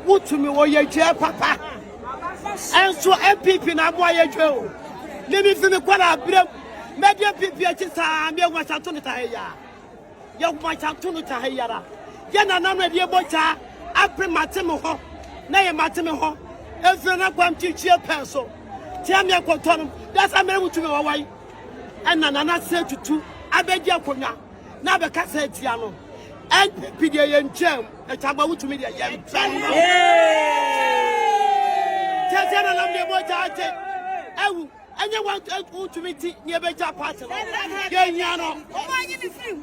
Wontumi Oy3 papa. And so MPP na Oy3. Let me feel kwala brem. Maybe MPP chisa me wa chatunu taheya. Ya wa chatunu taheyara. Ya na na me de bocha apre mateme ho. Na ye mateme ho. Efe na kwam chichie penso. Tia me akotonum. That's a mere Wontumi wawai. And na say tutu abeji akonya. Na be kasa tia no. NPP de ye nchem. E tagba Wontumi de ye nchem. Tete na lam de bocha ate. Ewu anya want to meet near better party. Yano,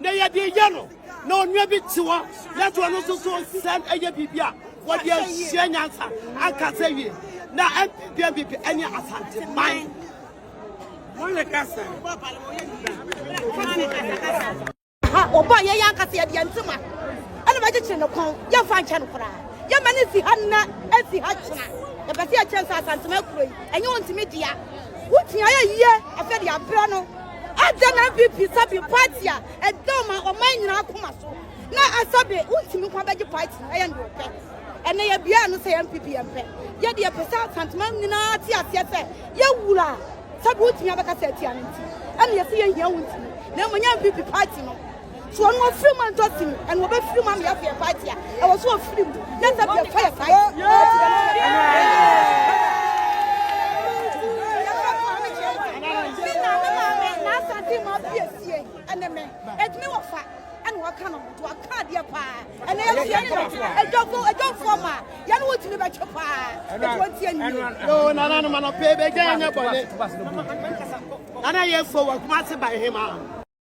they are the yellow. No, near bit to one. That one also send a bibia. What you're saying, answer. I can say you. Now, MPP, any answer. Mine. Oh, boy, I can see at the end. And I just know, you're fine, channel. Your man is the Hannah, as the Hutchina. The Basia chance and to Mercury, and you want to meet ya. What's your year? I said, you're Bruno. I don't have people, Sabi Patia, and Doma or mine in Akumaso. Now I saw the ultimate Quabaji party, I am your pet. And they are beyond say MPP and pet. Yet the episode can't mamma, Tia, Yawula. Sabuti Yabakaseti, and you see a young woman. Then when young people party. So I'm not free man talking, and we'll be free man have your party. I was so free. Let's have your firefight. And me offer and what kind of to a card your pa and I don't for my young wood to the your pa. No, no, man, pay again. And I hear for what master by him.